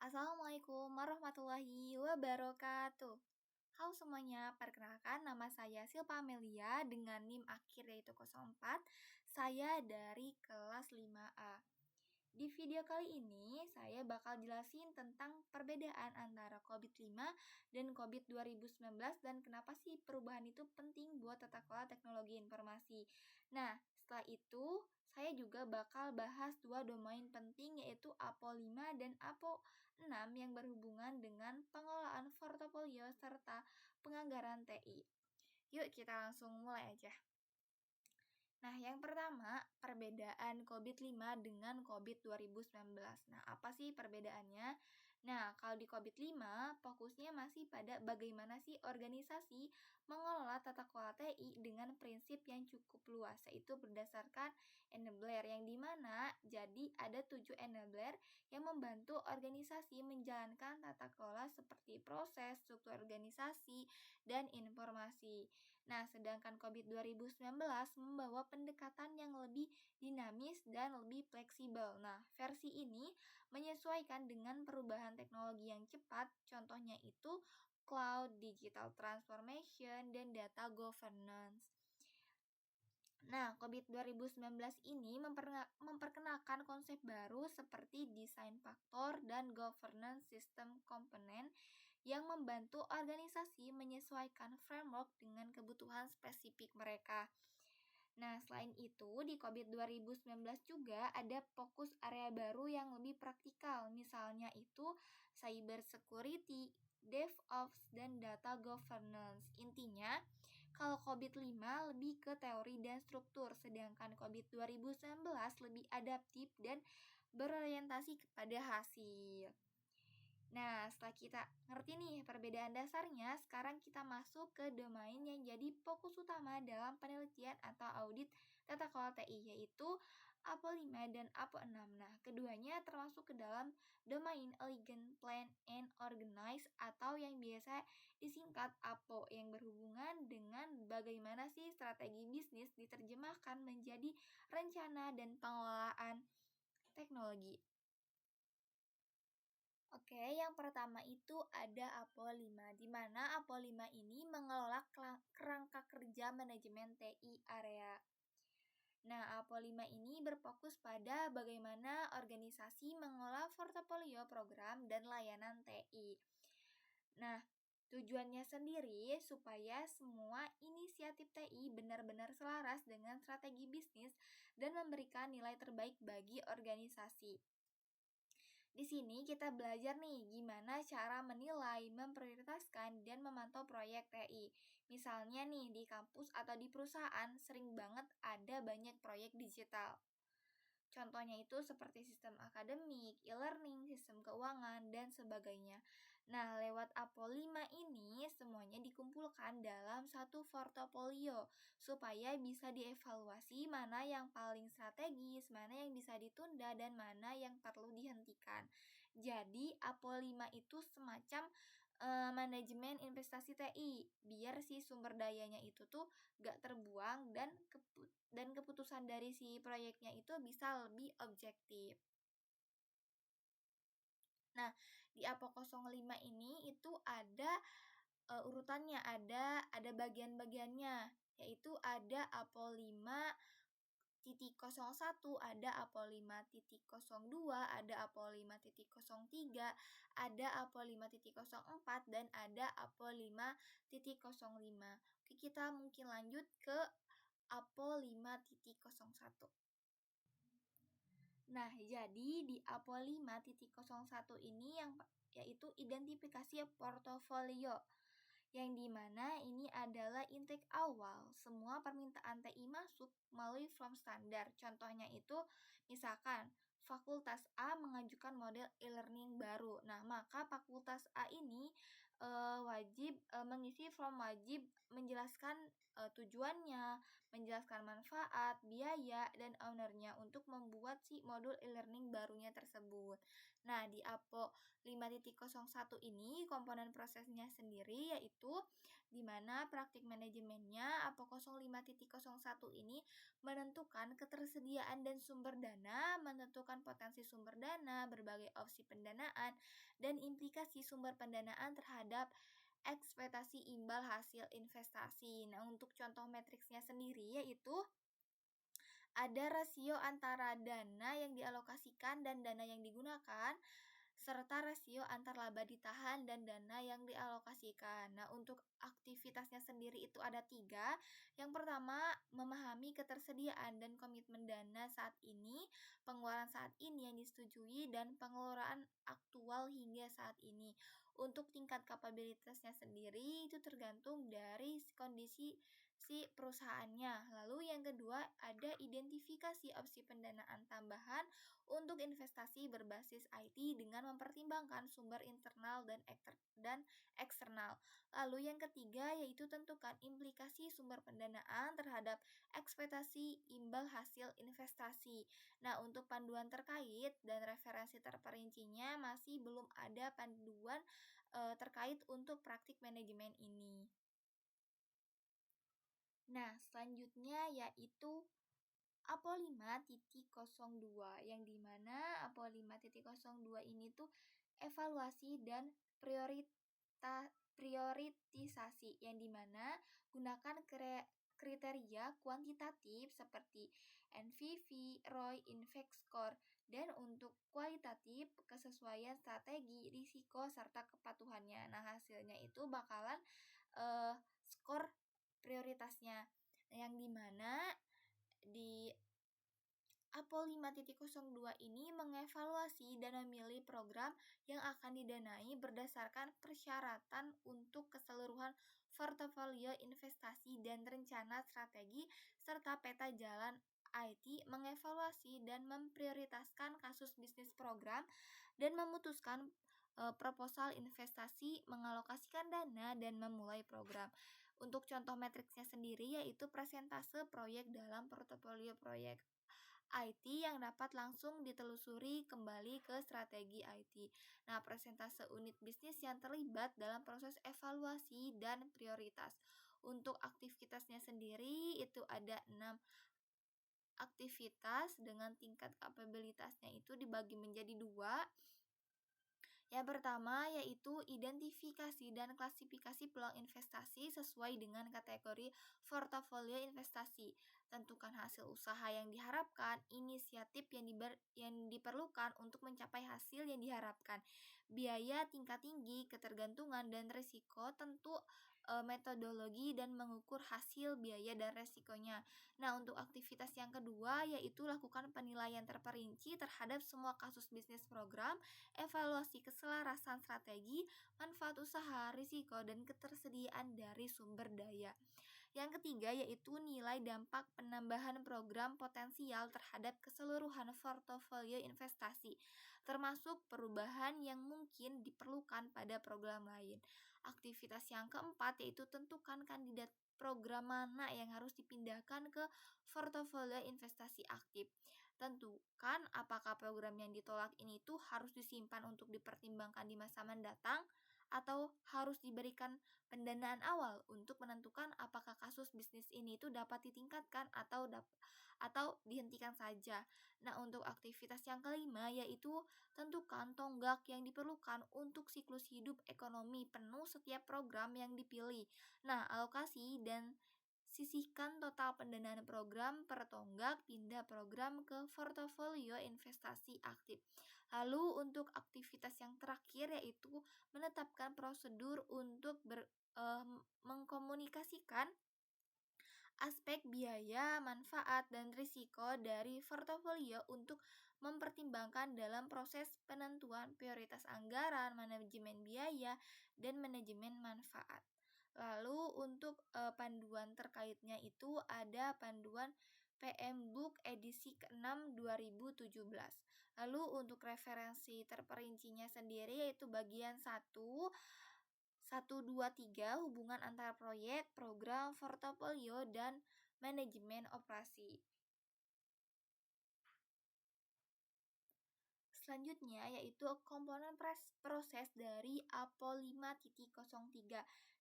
Assalamualaikum warahmatullahi wabarakatuh. Halo semuanya, perkenalkan nama saya Silpa Amelia dengan NIM akhir yaitu 04. Saya dari kelas 5A. Di video kali ini, saya bakal jelasin tentang perbedaan antara COVID-5 dan COVID 2019 dan kenapa sih perubahan itu penting buat tata kelola teknologi informasi. Nah, setelah itu, saya juga bakal bahas dua domain penting yaitu APO 5 dan APO 6 yang berhubungan dengan pengelolaan portofolio serta penganggaran TI. Yuk kita langsung mulai aja. Nah, yang pertama, perbedaan COVID-5 dengan COVID 2019. Nah, apa sih perbedaannya? Nah, kalau di COVID-5, fokusnya masih pada bagaimana sih organisasi mengelola tata kelola TI dengan prinsip yang cukup luas, yaitu berdasarkan enabler, yang dimana jadi ada 7 enabler yang membantu organisasi menjalankan tata kelola seperti proses, struktur organisasi, dan informasi. Nah, sedangkan COVID 2019 membawa pendekatan yang lebih dinamis dan lebih fleksibel. Nah, versi ini menyesuaikan dengan perubahan teknologi yang cepat, contohnya itu cloud, digital transformation, dan data governance. Nah, COVID 2019 ini memperkenalkan konsep baru seperti desain faktor dan governance system komponen yang membantu organisasi menyesuaikan framework dengan kebutuhan spesifik mereka. Nah, selain itu, di COVID 2019 juga ada fokus area baru yang lebih praktikal, misalnya itu cyber security, DevOps, dan data governance. Intinya, kalau COVID-5 lebih ke teori dan struktur, sedangkan COVID 2019 lebih adaptif dan berorientasi kepada hasil. Nah, setelah kita ngerti nih perbedaan dasarnya, sekarang kita masuk ke domain yang jadi fokus utama dalam penelitian atau audit tata kelola TI, yaitu APO 5 dan APO 6. Nah, keduanya termasuk ke dalam domain Elegant Plan and Organize atau yang biasa disingkat APO, yang berhubungan dengan bagaimana sih strategi bisnis diterjemahkan menjadi rencana dan pengelolaan teknologi. Oke, yang pertama itu ada APO 5, di mana APO 5 ini mengelola kerangka kerja manajemen TI area. Nah, APO 5 ini berfokus pada bagaimana organisasi mengelola portofolio program dan layanan TI. Nah, tujuannya sendiri supaya semua inisiatif TI benar-benar selaras dengan strategi bisnis dan memberikan nilai terbaik bagi organisasi. Di sini kita belajar nih gimana cara menilai, memprioritaskan, dan memantau proyek TI. Misalnya nih di kampus atau di perusahaan sering banget ada banyak proyek digital. Contohnya itu seperti sistem akademik, e-learning, sistem keuangan, dan sebagainya. Nah, lewat APO 5 ini semuanya dikumpulkan dalam satu portofolio supaya bisa dievaluasi mana yang paling strategis, mana yang bisa ditunda, dan mana yang perlu dihentikan. Jadi, APO 5 itu semacam manajemen investasi TI, biar si sumber dayanya itu tuh gak terbuang dan keputusan dari si proyeknya itu bisa lebih objektif. Nah, di APO 05 ini itu ada urutannya, ada bagian-bagiannya, yaitu ada APO 5.01, ada APO 5.02, ada APO 5.03, ada APO 5.04, dan ada APO 5.05. Oke, kita mungkin lanjut ke APO 5.01. Nah, jadi di APO 5.01 ini yaitu identifikasi portofolio, yang dimana ini adalah intake awal semua permintaan TI masuk melalui form standar. Contohnya itu misalkan Fakultas A mengajukan model e-learning baru. Nah, maka Fakultas A ini wajib mengisi form, wajib menjelaskan tujuannya, menjelaskan manfaat, biaya, dan ownernya untuk membuat si modul e-learning barunya tersebut. Nah, di APO 5.01 ini komponen prosesnya sendiri yaitu di mana praktik manajemennya APO 05.01 ini menentukan ketersediaan dan sumber dana, menentukan potensi sumber dana, berbagai opsi pendanaan, dan implikasi sumber pendanaan terhadap ekspektasi imbal hasil investasi. Nah, untuk contoh matriksnya sendiri yaitu ada rasio antara dana yang dialokasikan dan dana yang digunakan, serta rasio antar laba ditahan dan dana yang dialokasikan. Nah, untuk aktivitasnya sendiri itu ada tiga. Yang pertama, memahami ketersediaan dan komitmen dana saat ini, pengeluaran saat ini yang disetujui, dan pengeluaran aktual hingga saat ini. Untuk tingkat kapabilitasnya sendiri itu tergantung dari kondisi si perusahaannya. Lalu yang kedua ada identifikasi opsi pendanaan tambahan untuk investasi berbasis IT dengan mempertimbangkan sumber internal dan eksternal. Lalu yang ketiga yaitu tentukan implikasi sumber pendanaan terhadap ekspektasi imbal hasil investasi. Nah, untuk panduan terkait dan referensi terperincinya masih belum ada panduan terkait untuk praktik manajemen ini. Nah, selanjutnya yaitu APO 5.02 yang dimana APO 5.02 ini tuh evaluasi dan prioritisasi yang dimana gunakan kriteria kuantitatif seperti NPV, ROI, Invex Score, dan untuk kualitatif kesesuaian strategi, risiko, serta kepatuhannya. Nah, hasilnya itu bakalan skor prioritasnya yang dimana di APO 5.02 ini mengevaluasi dan memilih program yang akan didanai berdasarkan persyaratan untuk keseluruhan portofolio investasi dan rencana strategi serta peta jalan IT, mengevaluasi dan memprioritaskan kasus bisnis program dan memutuskan proposal investasi, mengalokasikan dana, dan memulai program. Untuk contoh matriksnya sendiri yaitu persentase proyek dalam portofolio proyek IT yang dapat langsung ditelusuri kembali ke strategi IT. Nah, persentase unit bisnis yang terlibat dalam proses evaluasi dan prioritas. Untuk aktivitasnya sendiri itu ada 6 aktivitas dengan tingkat kapabilitasnya itu dibagi menjadi dua. Yang pertama yaitu identifikasi dan klasifikasi peluang investasi sesuai dengan kategori portofolio investasi. Tentukan hasil usaha yang diharapkan, inisiatif yang diperlukan untuk mencapai hasil yang diharapkan, biaya tingkat tinggi, ketergantungan dan risiko, tentu metodologi dan mengukur hasil biaya dan resikonya. Nah, untuk aktivitas yang kedua yaitu lakukan penilaian terperinci terhadap semua kasus bisnis program, evaluasi keselarasan strategi, manfaat usaha, risiko, dan ketersediaan dari sumber daya. Yang ketiga yaitu nilai dampak penambahan program potensial terhadap keseluruhan portofolio investasi, termasuk perubahan yang mungkin diperlukan pada program lain. Aktivitas yang keempat yaitu tentukan kandidat program mana yang harus dipindahkan ke portofolio investasi aktif. Tentukan apakah program yang ditolak ini tuh harus disimpan untuk dipertimbangkan di masa mendatang atau harus diberikan pendanaan awal untuk menentukan apakah kasus bisnis ini itu dapat ditingkatkan atau dihentikan saja. Nah, untuk aktivitas yang kelima yaitu tentukan tonggak yang diperlukan untuk siklus hidup ekonomi penuh setiap program yang dipilih. Nah, alokasi dan sisihkan total pendanaan program per tonggak pindah program ke portofolio investasi aktif. Lalu untuk aktivitas yang terakhir yaitu menetapkan prosedur untuk mengkomunikasikan aspek biaya, manfaat, dan risiko dari portofolio untuk mempertimbangkan dalam proses penentuan prioritas anggaran, manajemen biaya, dan manajemen manfaat. Lalu untuk panduan terkaitnya itu ada panduan PM Book edisi ke-6 2017. Lalu untuk referensi terperincinya sendiri yaitu bagian 1, 2, 3 hubungan antara proyek, program, portofolio, dan manajemen operasi. Selanjutnya yaitu komponen proses dari APO 5.03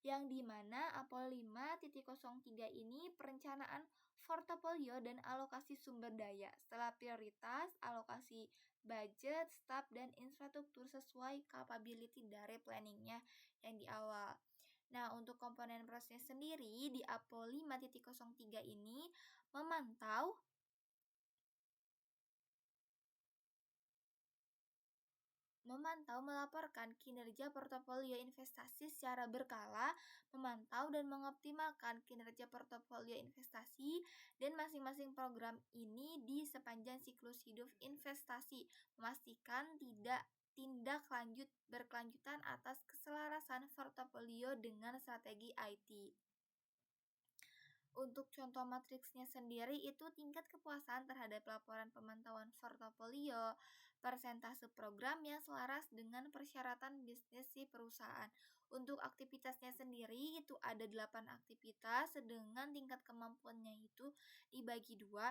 yang dimana APO 5.03 ini perencanaan portofolio dan alokasi sumber daya setelah prioritas, alokasi budget, staf, dan infrastruktur sesuai capability dari planningnya yang di awal. Nah, untuk komponen prosesnya sendiri di APO 5.03 ini memantau melaporkan kinerja portofolio investasi secara berkala, memantau dan mengoptimalkan kinerja portofolio investasi dan masing-masing program ini di sepanjang siklus hidup investasi, memastikan tidak tindak lanjut berkelanjutan atas keselarasan portofolio dengan strategi IT. Untuk contoh matriksnya sendiri itu tingkat kepuasan terhadap laporan pemantauan portofolio, persentase program yang selaras dengan persyaratan bisnis si perusahaan. Untuk aktivitasnya sendiri itu ada 8 aktivitas dengan tingkat kemampuannya itu dibagi dua.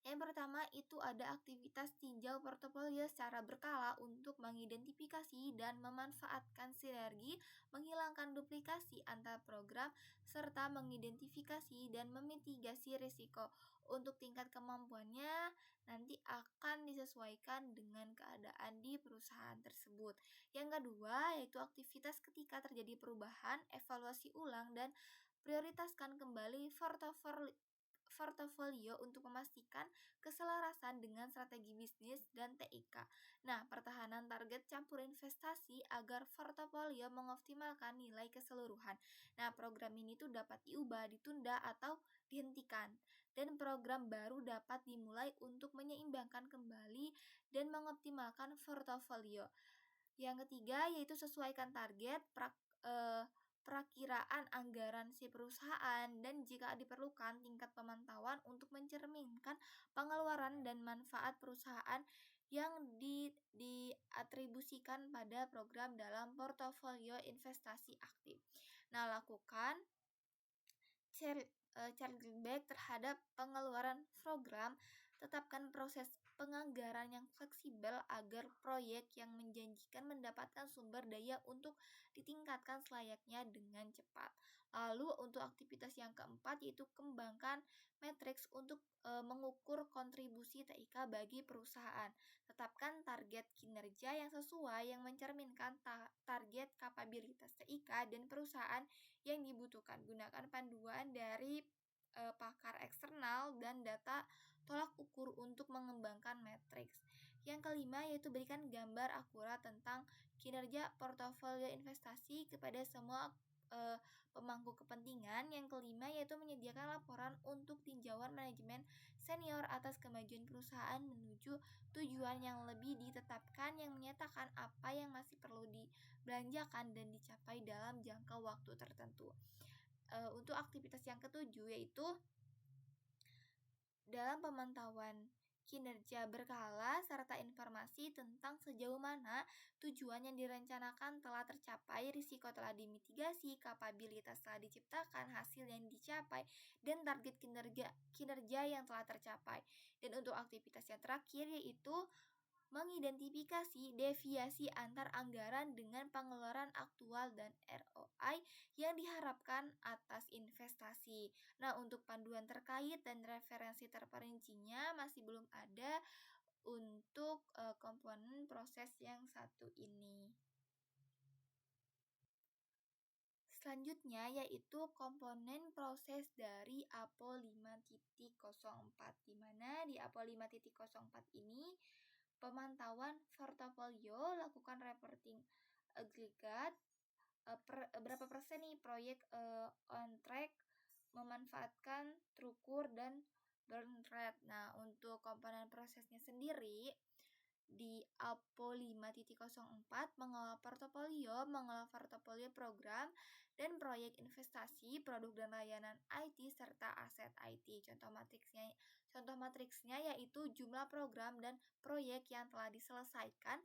Yang pertama itu ada aktivitas tinjau portofolio secara berkala untuk mengidentifikasi dan memanfaatkan sinergi, menghilangkan duplikasi antar program, serta mengidentifikasi dan memitigasi risiko. Untuk tingkat kemampuannya nanti akan disesuaikan dengan keadaan di perusahaan tersebut. Yang kedua yaitu aktivitas ketika terjadi perubahan, evaluasi ulang dan prioritaskan kembali portofolio untuk memastikan keselarasan dengan strategi bisnis dan TIK. Nah, pertahanan target campur investasi agar portofolio mengoptimalkan nilai keseluruhan. Nah, program ini tuh dapat diubah, ditunda, atau dihentikan. Dan program baru dapat dimulai untuk menyeimbangkan kembali dan mengoptimalkan portofolio. Yang ketiga yaitu sesuaikan target, perakiraan anggaran si perusahaan dan jika diperlukan tingkat pemantauan untuk mencerminkan pengeluaran dan manfaat perusahaan yang diatribusikan pada program dalam portofolio investasi aktif. Nah, lakukan chargeback terhadap pengeluaran program, tetapkan proses penganggaran yang fleksibel agar proyek yang menjanjikan mendapatkan sumber daya untuk ditingkatkan selayaknya dengan cepat. Lalu untuk aktivitas yang keempat yaitu kembangkan matriks untuk mengukur kontribusi TIK bagi perusahaan. Tetapkan target kinerja yang sesuai yang mencerminkan target kapabilitas TIK dan perusahaan yang dibutuhkan. Gunakan panduan dari pakar eksternal dan data tolak ukur untuk mengembangkan matriks. Yang kelima yaitu berikan gambar akurat tentang kinerja portofolio investasi kepada semua pemangku kepentingan. Yang kelima yaitu menyediakan laporan untuk tinjauan manajemen senior atas kemajuan perusahaan menuju tujuan yang lebih ditetapkan yang menyatakan apa yang masih perlu dibelanjakan dan dicapai dalam jangka waktu tertentu. Untuk aktivitas yang ketujuh yaitu dalam pemantauan kinerja berkala serta informasi tentang sejauh mana tujuan yang direncanakan telah tercapai, risiko telah dimitigasi, kapabilitas telah diciptakan, hasil yang dicapai, dan target kinerja yang telah tercapai. Dan untuk aktivitas yang terakhir yaitu mengidentifikasi deviasi antar anggaran dengan pengeluaran aktual dan ROI yang diharapkan atas investasi. Nah, untuk panduan terkait dan referensi terperincinya masih belum ada untuk komponen proses yang satu ini. Selanjutnya yaitu komponen proses dari APO 5.04 di mana di APO 5.04 ini pemantauan portofolio, lakukan reporting agregat, berapa persen nih proyek on track, memanfaatkan Trukur dan burn rate. Nah, untuk komponen prosesnya sendiri di APO 5.04 mengelola portofolio program dan proyek investasi, produk dan layanan IT serta aset IT. Contoh matriksnya yaitu jumlah program dan proyek yang telah diselesaikan,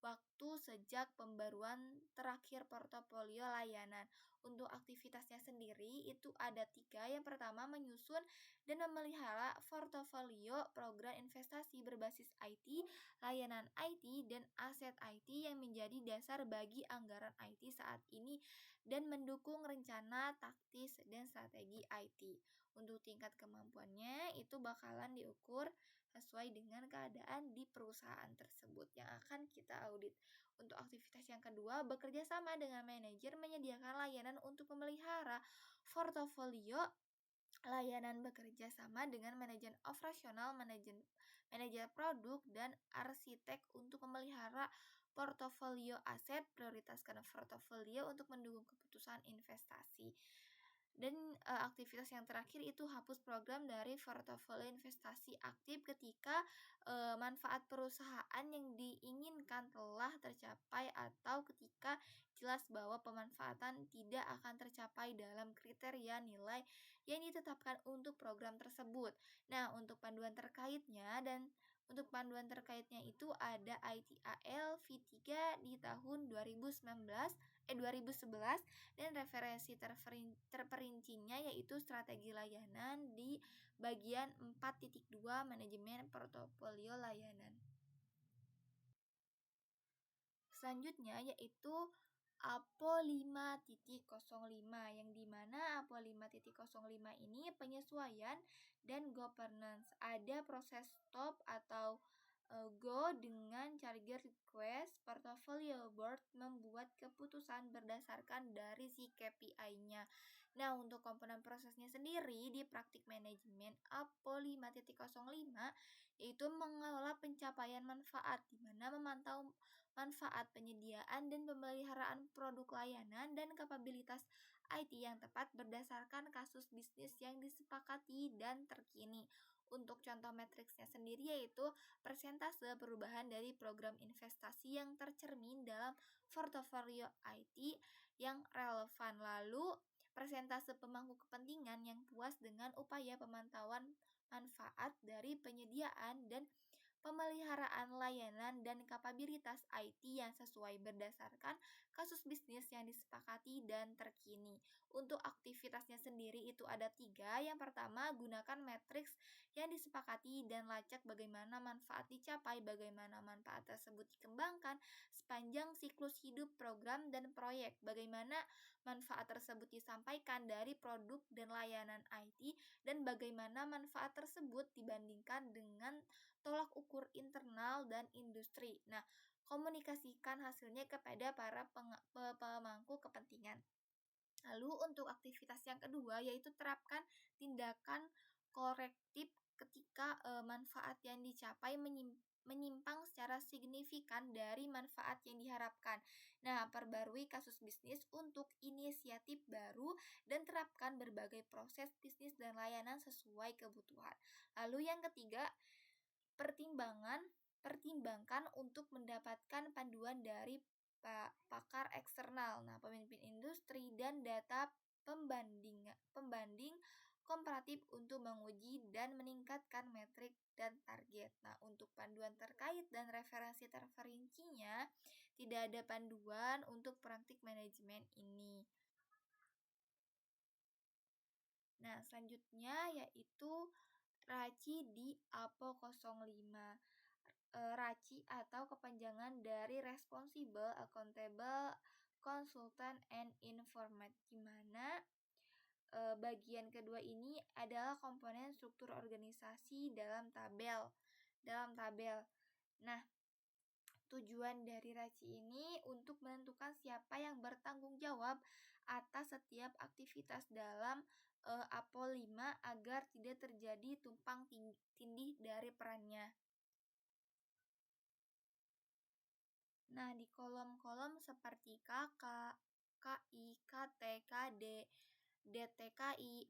waktu sejak pembaruan terakhir portofolio layanan. Untuk aktivitasnya sendiri itu ada 3. Yang pertama, menyusun dan memelihara portofolio program investasi berbasis IT, layanan IT, dan aset IT yang menjadi dasar bagi anggaran IT saat ini dan mendukung rencana taktis dan strategi IT. Untuk tingkat kemampuannya itu bakalan diukur sesuai dengan keadaan di perusahaan tersebut yang akan kita audit. Untuk aktivitas yang kedua, bekerja sama dengan manajer menyediakan layanan untuk memelihara portofolio layanan. Bekerja sama dengan manajer operasional, manajer produk, dan arsitek untuk memelihara portofolio aset, prioritaskan portofolio untuk mendukung keputusan investasi. Dan aktivitas yang terakhir itu hapus program dari portofolio investasi aktif ketika manfaat perusahaan yang diinginkan telah tercapai atau ketika jelas bahwa pemanfaatan tidak akan tercapai dalam kriteria nilai yang ditetapkan untuk program tersebut. Nah, untuk panduan terkaitnya itu ada ITAL V3 di tahun 2011 dan referensi terperincinya yaitu strategi layanan di bagian 4.2 manajemen portofolio layanan. Selanjutnya yaitu APO 5.05 yang dimana APO 5.05 ini penyesuaian dan governance. Ada proses stop atau go dengan target request. Portfolio board membuat keputusan berdasarkan dari si KPI-nya. Nah, untuk komponen prosesnya sendiri di praktik manajemen APO 5.05 yaitu mengelola pencapaian manfaat, di mana memantau manfaat penyediaan dan pemeliharaan produk layanan dan kapabilitas IT yang tepat berdasarkan kasus bisnis yang disepakati dan terkini. Untuk contoh matriksnya sendiri yaitu persentase perubahan dari program investasi yang tercermin dalam portofolio IT yang relevan. Lalu persentase pemangku kepentingan yang puas dengan upaya pemantauan manfaat dari penyediaan dan pemeliharaan layanan dan kapabilitas IT yang sesuai berdasarkan kasus bisnis yang disepakati dan terkini. Untuk aktivitasnya sendiri itu ada 3. Yang pertama, gunakan matriks yang disepakati dan lacak bagaimana manfaat dicapai, bagaimana manfaat tersebut dikembangkan sepanjang siklus hidup program dan proyek, bagaimana manfaat tersebut disampaikan dari produk dan layanan IT, dan bagaimana manfaat tersebut dibandingkan dengan tolak ukur internal dan industri. Nah, komunikasikan hasilnya kepada para pemangku kepentingan. Lalu untuk aktivitas yang kedua yaitu terapkan tindakan korektif ketika manfaat yang dicapai menyimpang secara signifikan dari manfaat yang diharapkan. Nah, perbarui kasus bisnis untuk inisiatif baru dan terapkan berbagai proses bisnis dan layanan sesuai kebutuhan. Lalu yang ketiga, pertimbangkan untuk mendapatkan panduan dari pakar eksternal, pemimpin industri dan data pembanding komparatif untuk menguji dan meningkatkan metrik dan target. Nah, untuk panduan terkait dan referensi terperincinya tidak ada panduan untuk praktik manajemen ini. Nah, selanjutnya yaitu RACI di APO 05. RACI atau kepanjangan dari Responsible, Accountable, Consultant, and Informant, di mana bagian kedua ini adalah komponen struktur organisasi dalam tabel. Nah, tujuan dari RACI ini untuk menentukan siapa yang bertanggung jawab atas setiap aktivitas dalam APO 5 agar tidak terjadi tumpang tindih dari perannya. Nah, di kolom-kolom seperti KK, KI, KT, KD, DTKI,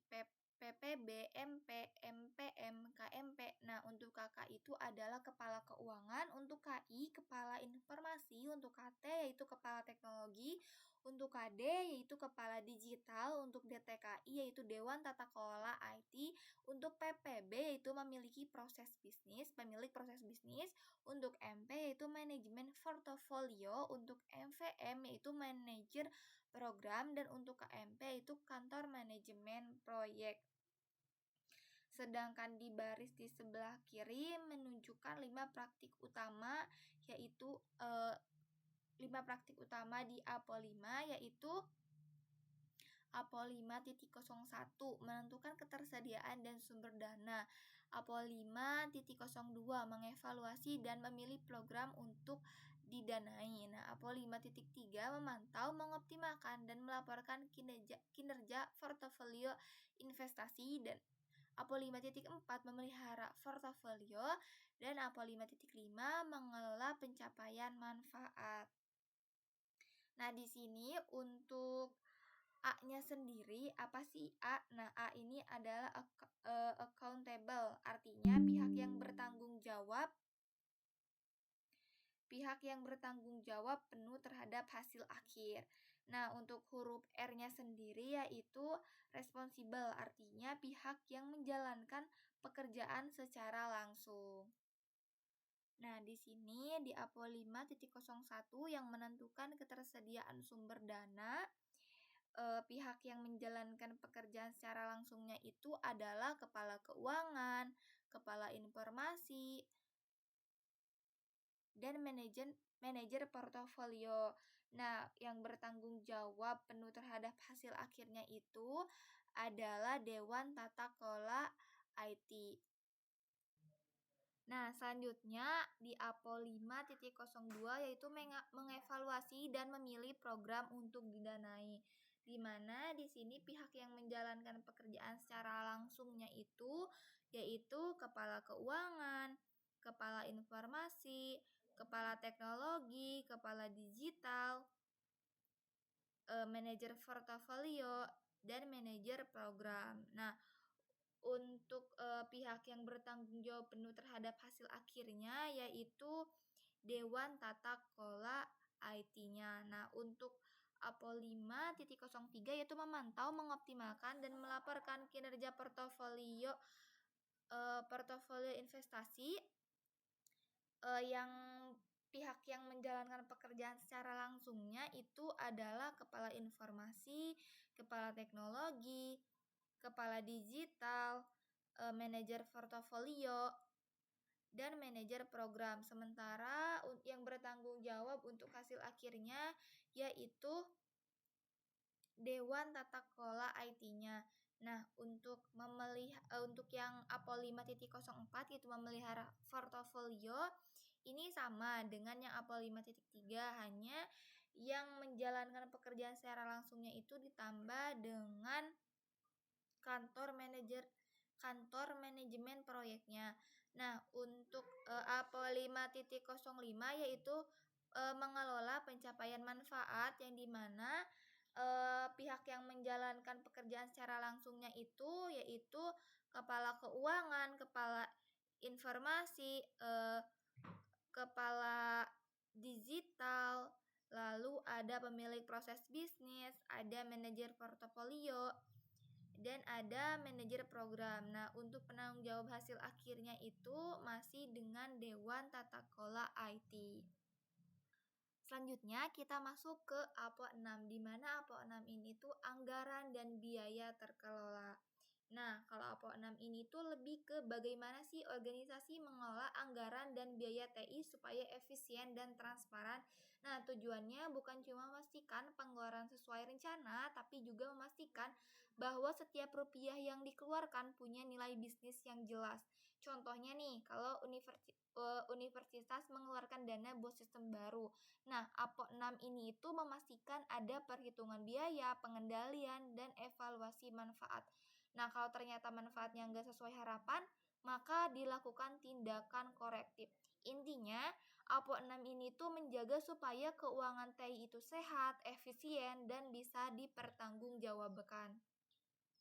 PPB, MP, MPM, KMP. Nah, untuk KK itu adalah kepala keuangan, untuk KI kepala informasi, untuk KT yaitu kepala teknologi, Untuk KD yaitu Kepala Digital, untuk DTKI yaitu Dewan Tata Kelola IT, untuk PPB yaitu memiliki proses bisnis, pemilik proses bisnis, untuk MP yaitu Manajemen Portofolio, untuk MVM yaitu Manajer Program, dan untuk KMP yaitu Kantor Manajemen Proyek. Sedangkan di baris di sebelah kiri menunjukkan 5 praktik utama, yaitu 5 praktik utama di APO 5, yaitu APO 5.01 menentukan ketersediaan dan sumber dana, APO 5.02 mengevaluasi dan memilih program untuk didanai. Nah, APO 5.3 memantau, mengoptimalkan dan melaporkan kinerja portofolio investasi, dan APO 5.4 memelihara portofolio, dan APO 5.5 mengelola pencapaian manfaat. Nah, di sini untuk A-nya sendiri, apa sih A? Nah, A ini adalah accountable, artinya pihak yang bertanggung jawab penuh terhadap hasil akhir. Nah, untuk huruf R-nya sendiri yaitu responsible, artinya pihak yang menjalankan pekerjaan secara langsung. Nah, di sini di APO 5.01 yang menentukan ketersediaan sumber dana, pihak yang menjalankan pekerjaan secara langsungnya itu adalah kepala keuangan, kepala informasi, dan manajer portofolio. Nah, yang bertanggung jawab penuh terhadap hasil akhirnya itu adalah Dewan Tata Kelola IT. Nah, selanjutnya di APO 5.02 yaitu mengevaluasi dan memilih program untuk didanai. Di mana di sini pihak yang menjalankan pekerjaan secara langsungnya itu yaitu kepala keuangan, kepala informasi, kepala teknologi, kepala digital, manajer portofolio, dan manajer program. Nah, untuk pihak yang bertanggung jawab penuh terhadap hasil akhirnya yaitu Dewan Tata Kelola IT-nya. Nah, untuk APO 5.03 yaitu memantau, mengoptimalkan, dan melaporkan kinerja portofolio investasi, yang pihak yang menjalankan pekerjaan secara langsungnya itu adalah kepala informasi, kepala teknologi, kepala digital, manajer portofolio, dan manajer program. Sementara yang bertanggung jawab untuk hasil akhirnya yaitu Dewan Tata Kelola IT-nya. Nah, untuk yang APO 5.04 itu memelihara portofolio, ini sama dengan yang APO 5.3, hanya yang menjalankan pekerjaan secara langsungnya itu ditambah dengan kantor manajemen proyeknya. Nah, untuk APO 5.05 yaitu mengelola pencapaian manfaat, yang dimana pihak yang menjalankan pekerjaan secara langsungnya itu yaitu kepala keuangan, kepala informasi, kepala digital, lalu ada pemilik proses bisnis, ada manajer portofolio, dan ada manajer program. Nah, untuk penanggung jawab hasil akhirnya itu masih dengan Dewan Tata Kelola IT. Selanjutnya kita masuk ke APO 6, di mana APO 6 ini tuh anggaran dan biaya terkelola. Nah, kalau APO 6 ini tuh lebih ke bagaimana sih organisasi mengelola anggaran dan biaya TI supaya efisien dan transparan. Nah, tujuannya bukan cuma memastikan pengeluaran sesuai rencana, tapi juga memastikan bahwa setiap rupiah yang dikeluarkan punya nilai bisnis yang jelas. Contohnya nih, kalau universitas mengeluarkan dana buat sistem baru. Nah, APO 6 ini itu memastikan ada perhitungan biaya, pengendalian, dan evaluasi manfaat. Nah, kalau ternyata manfaatnya nggak sesuai harapan, maka dilakukan tindakan korektif. Intinya, APO 6 ini tuh menjaga supaya keuangan TI itu sehat, efisien, dan bisa dipertanggungjawabkan.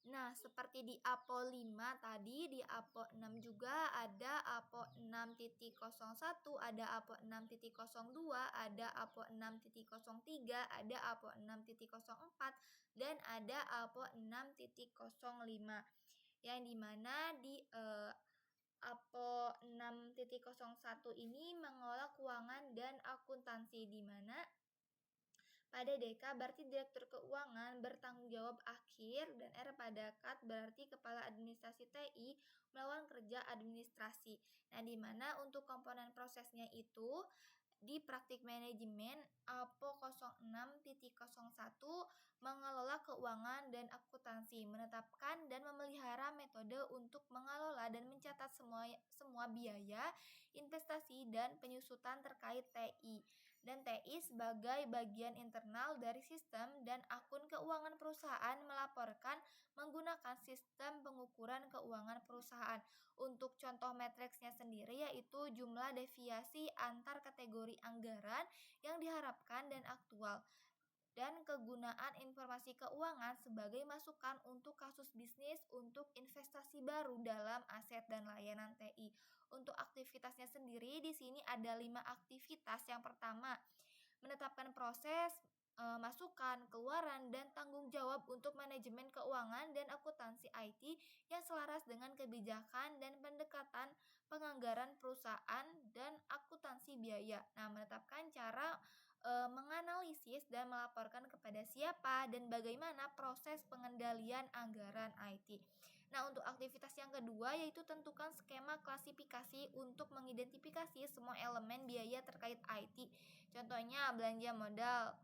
Nah, seperti di APO 5 tadi, di APO 6 juga ada APO 6.01, ada APO 6.02, ada APO 6.03, ada APO 6.04, dan ada APO 6.05. Yang dimana di APO 6.01 ini mengelola keuangan dan akuntansi, di mana pada DK berarti Direktur Keuangan bertanggung jawab akhir, dan R pada KAT berarti Kepala Administrasi TI melakukan kerja administrasi. Nah, di mana untuk komponen prosesnya itu di praktik manajemen APO 06.01 mengelola keuangan dan akuntansi, menetapkan dan memelihara metode untuk mengelola dan mencatat semua biaya, investasi, dan penyusutan terkait TI. Dan TI sebagai bagian internal dari sistem dan akun keuangan perusahaan melaporkan menggunakan sistem pengukuran keuangan perusahaan. Untuk contoh matriksnya sendiri yaitu jumlah deviasi antar kategori anggaran yang diharapkan dan aktual, dan kegunaan informasi keuangan sebagai masukan untuk kasus bisnis untuk investasi baru dalam aset dan layanan TI. Untuk aktivitasnya sendiri di sini ada 5 aktivitas. Yang pertama, menetapkan proses, masukan, keluaran, dan tanggung jawab untuk manajemen keuangan dan akuntansi IT yang selaras dengan kebijakan dan pendekatan penganggaran perusahaan dan akuntansi biaya. Nah, menetapkan cara menganalisis dan melaporkan kepada siapa dan bagaimana proses pengendalian anggaran IT. Nah, untuk aktivitas yang kedua yaitu tentukan skema klasifikasi untuk mengidentifikasi semua elemen biaya terkait IT. Contohnya belanja modal,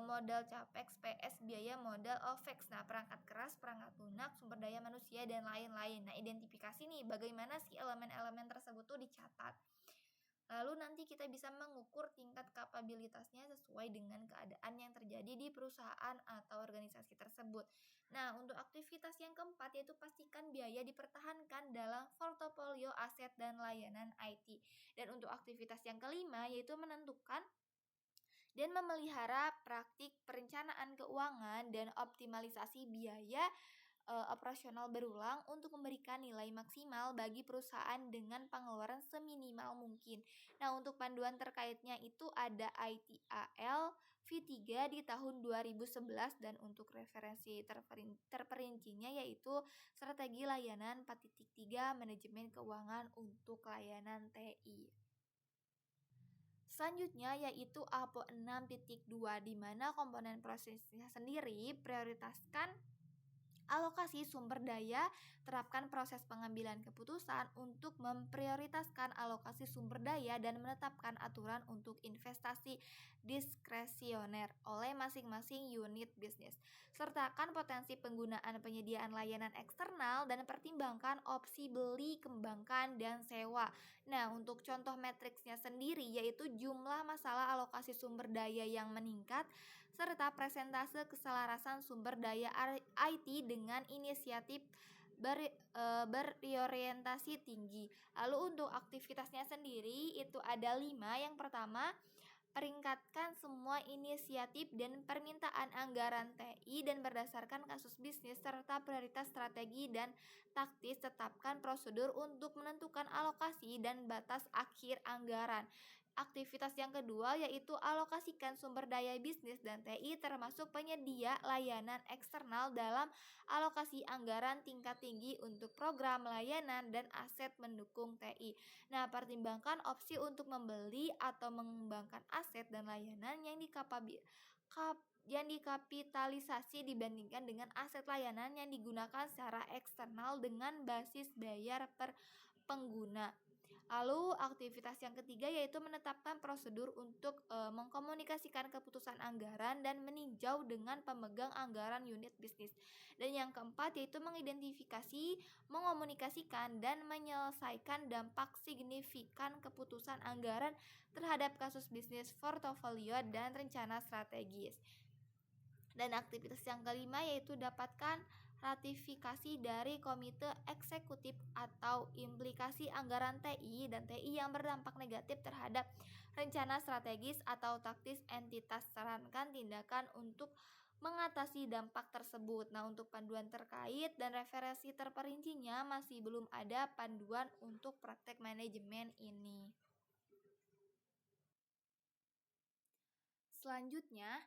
modal capex, PS, biaya modal, OPEX. Nah, perangkat keras, perangkat lunak, sumber daya manusia, dan lain-lain. Nah, identifikasi nih bagaimana sih elemen-elemen tersebut tuh dicatat. Lalu nanti kita bisa mengukur tingkat kapabilitasnya sesuai dengan keadaan yang terjadi di perusahaan atau organisasi tersebut. Nah, untuk aktivitas yang keempat yaitu pastikan biaya dipertahankan dalam portofolio aset dan layanan IT. Dan untuk aktivitas yang kelima yaitu menentukan dan memelihara praktik perencanaan keuangan dan optimalisasi biaya operasional berulang untuk memberikan nilai maksimal bagi perusahaan dengan pengeluaran seminimal mungkin. Nah, untuk panduan terkaitnya itu ada ITAL V3 di tahun 2011, dan untuk referensi terperincinya yaitu Strategi Layanan 4.3 Manajemen Keuangan untuk Layanan TI. Selanjutnya yaitu APO 6.2, di mana komponen prosesnya sendiri prioritaskan alokasi sumber daya, terapkan proses pengambilan keputusan untuk memprioritaskan alokasi sumber daya dan menetapkan aturan untuk investasi diskresioner oleh masing-masing unit bisnis. Sertakan potensi penggunaan penyediaan layanan eksternal dan pertimbangkan opsi beli, kembangkan, dan sewa. Nah, untuk contoh matriksnya sendiri yaitu jumlah masalah alokasi sumber daya yang meningkat serta presentase keselarasan sumber daya IT dengan inisiatif berorientasi tinggi. Lalu untuk aktivitasnya sendiri itu ada 5. Yang pertama, peringkatkan semua inisiatif dan permintaan anggaran TI dan berdasarkan kasus bisnis serta prioritas strategi dan taktis, tetapkan prosedur untuk menentukan alokasi dan batas akhir anggaran. Aktivitas yang kedua yaitu alokasikan sumber daya bisnis dan TI termasuk penyedia layanan eksternal dalam alokasi anggaran tingkat tinggi untuk program layanan dan aset mendukung TI. Nah, pertimbangkan opsi untuk membeli atau mengembangkan aset dan layanan yang dikapitalisasi dibandingkan dengan aset layanan yang digunakan secara eksternal dengan basis bayar per pengguna. Lalu aktivitas yang ketiga yaitu menetapkan prosedur untuk mengkomunikasikan keputusan anggaran dan meninjau dengan pemegang anggaran unit bisnis. Dan yang keempat yaitu mengidentifikasi, mengomunikasikan, dan menyelesaikan dampak signifikan keputusan anggaran terhadap kasus bisnis, portofolio, dan rencana strategis. Dan aktivitas yang kelima yaitu dapatkan ratifikasi dari komite eksekutif atau implikasi anggaran TI dan TI yang berdampak negatif terhadap rencana strategis atau taktis entitas. Sarankan tindakan untuk mengatasi dampak tersebut. Nah, untuk panduan terkait dan referensi terperincinya masih belum ada panduan untuk praktek manajemen ini. Selanjutnya,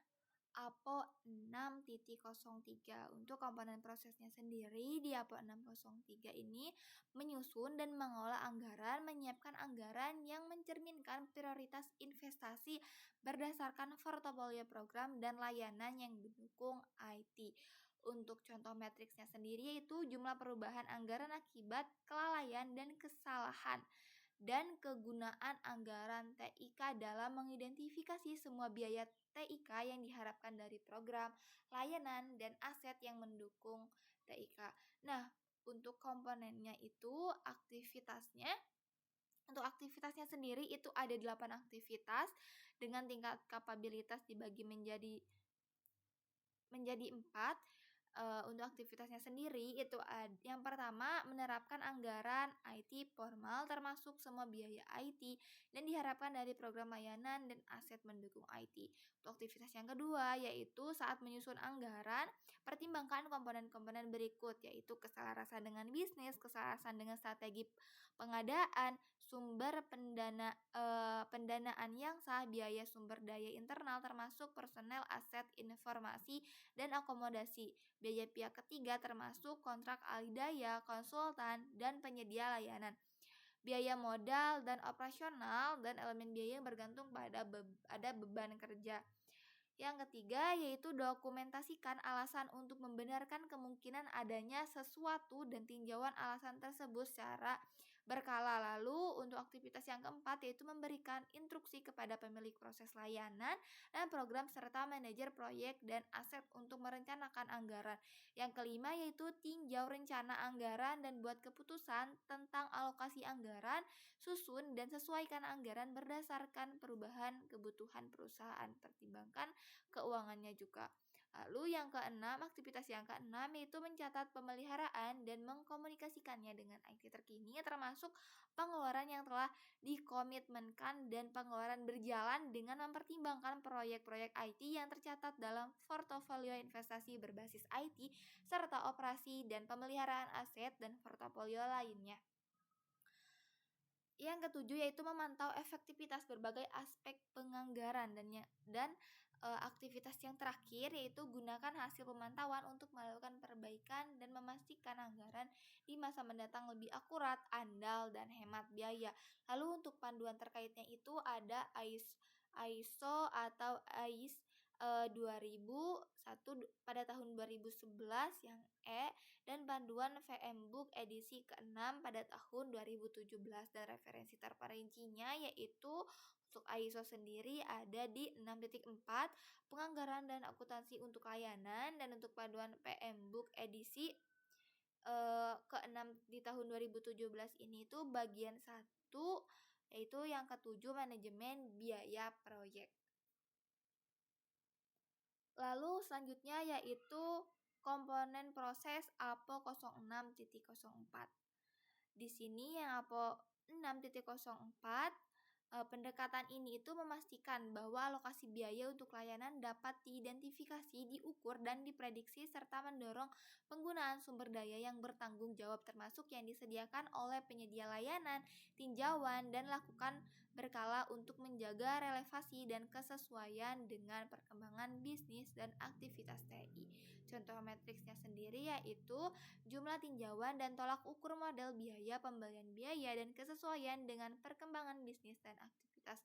APO 6.03. Untuk komponen prosesnya sendiri di APO 603 ini menyusun dan mengolah anggaran, menyiapkan anggaran yang mencerminkan prioritas investasi berdasarkan portofolio program dan layanan yang mendukung IT. Untuk contoh matriksnya sendiri yaitu jumlah perubahan anggaran akibat kelalaian dan kesalahan dan kegunaan anggaran TIK dalam mengidentifikasi semua biaya TIK yang diharapkan dari program, layanan, dan aset yang mendukung TIK. Nah, untuk komponennya itu untuk aktivitasnya sendiri itu ada 8 aktivitas dengan tingkat kapabilitas dibagi menjadi 4. Untuk aktivitasnya sendiri itu yang pertama menerapkan anggaran IT formal termasuk semua biaya IT dan diharapkan dari program layanan dan aset mendukung IT. Untuk aktivitas yang kedua yaitu saat menyusun anggaran pertimbangkan komponen-komponen berikut yaitu keselarasan dengan bisnis, keselarasan dengan strategi pengadaan, sumber pendanaan yang sah, biaya sumber daya internal termasuk personel, aset, informasi dan akomodasi. Biaya pihak ketiga termasuk kontrak alih daya, konsultan, dan penyedia layanan. Biaya modal dan operasional dan elemen biaya yang bergantung pada ada beban kerja. Yang ketiga yaitu dokumentasikan alasan untuk membenarkan kemungkinan adanya sesuatu dan tinjauan alasan tersebut secara berkala. Lalu untuk aktivitas yang keempat yaitu memberikan instruksi kepada pemilik proses layanan dan program serta manajer proyek dan aset untuk merencanakan anggaran. Yang kelima yaitu tinjau rencana anggaran dan buat keputusan tentang alokasi anggaran, susun dan sesuaikan anggaran berdasarkan perubahan kebutuhan perusahaan. Pertimbangkan keuangannya juga. Lalu yang keenam, aktivitas yang keenam yaitu mencatat pemeliharaan dan mengkomunikasikannya dengan IT terkini termasuk pengeluaran yang telah dikomitmenkan dan pengeluaran berjalan dengan mempertimbangkan proyek-proyek IT yang tercatat dalam portofolio investasi berbasis IT serta operasi dan pemeliharaan aset dan portofolio lainnya. Yang ketujuh yaitu memantau efektivitas berbagai aspek penganggaran dan aktivitas yang terakhir yaitu gunakan hasil pemantauan untuk melakukan perbaikan dan memastikan anggaran di masa mendatang lebih akurat, andal, dan hemat biaya. Lalu untuk panduan terkaitnya itu ada ISO atau AIS 2001 pada tahun 2011 yang dan panduan VMBook edisi ke-6 pada tahun 2017 dan referensi terperincinya yaitu untuk ISO sendiri ada di 6.4 penganggaran dan akuntansi untuk layanan dan untuk panduan VMBook edisi ke-6 di tahun 2017 ini itu bagian 1 yaitu yang ketujuh manajemen biaya proyek. Lalu selanjutnya yaitu komponen proses APO 06.04. Di sini yang APO 6.04 pendekatan ini itu memastikan bahwa alokasi biaya untuk layanan dapat diidentifikasi, diukur, dan diprediksi serta mendorong penggunaan sumber daya yang bertanggung jawab termasuk yang disediakan oleh penyedia layanan, tinjauan, dan lakukan berkala untuk menjaga relevansi dan kesesuaian dengan perkembangan bisnis dan aktivitas TI. Contoh matriksnya sendiri yaitu jumlah tinjauan dan tolak ukur model biaya, pembelian biaya, dan kesesuaian dengan perkembangan bisnis dan aktivitas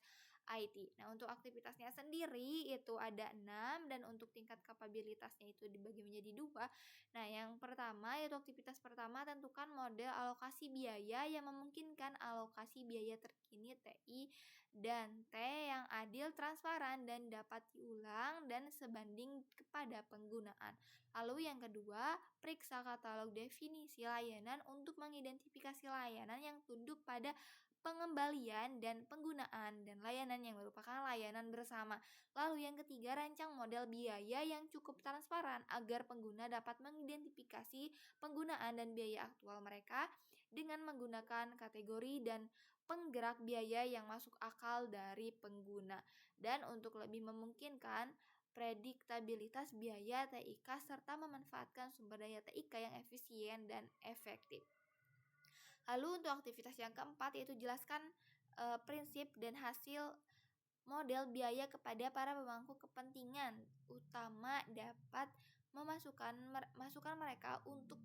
IT. Nah, untuk aktivitasnya sendiri itu ada 6 dan untuk tingkat kapabilitasnya itu dibagi menjadi 2. Nah, yang pertama yaitu aktivitas pertama tentukan model alokasi biaya yang memungkinkan alokasi biaya terkini TI dan T yang adil, transparan, dan dapat diulang dan sebanding kepada penggunaan. Lalu yang kedua, periksa katalog definisi layanan untuk mengidentifikasi layanan yang tunduk pada pengembalian dan penggunaan dan layanan yang merupakan layanan bersama. Lalu yang ketiga, rancang model biaya yang cukup transparan agar pengguna dapat mengidentifikasi penggunaan dan biaya aktual mereka dengan menggunakan kategori dan penggerak biaya yang masuk akal dari pengguna. Dan untuk lebih memungkinkan prediktabilitas biaya TIK, serta memanfaatkan sumber daya TIK yang efisien dan efektif. Lalu untuk aktivitas yang keempat yaitu jelaskan prinsip dan hasil model biaya kepada para pemangku kepentingan utama dapat masukan mereka untuk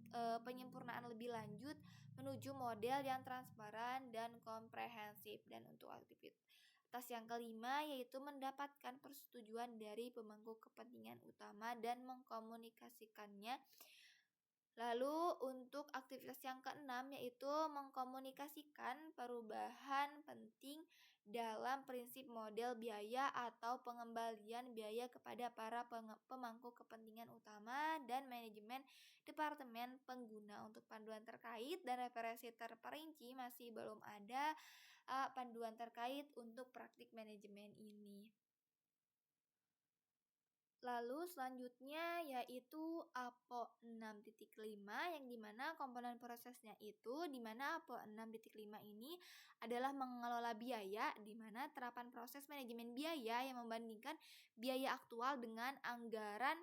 penyempurnaan lebih lanjut menuju model yang transparan dan komprehensif. Dan untuk aktivitas yang kelima yaitu mendapatkan persetujuan dari pemangku kepentingan utama dan mengkomunikasikannya. Lalu untuk aktivitas yang keenam yaitu mengkomunikasikan perubahan penting dalam prinsip model biaya atau pengembalian biaya kepada para pemangku kepentingan utama dan manajemen departemen pengguna. Untuk panduan terkait dan referensi terperinci masih belum ada panduan terkait untuk praktik manajemen ini. Lalu selanjutnya yaitu APO 6.5 yang dimana komponen prosesnya itu dimana APO 6.5 ini adalah mengelola biaya, dimana terapan proses manajemen biaya yang membandingkan biaya aktual dengan anggaran.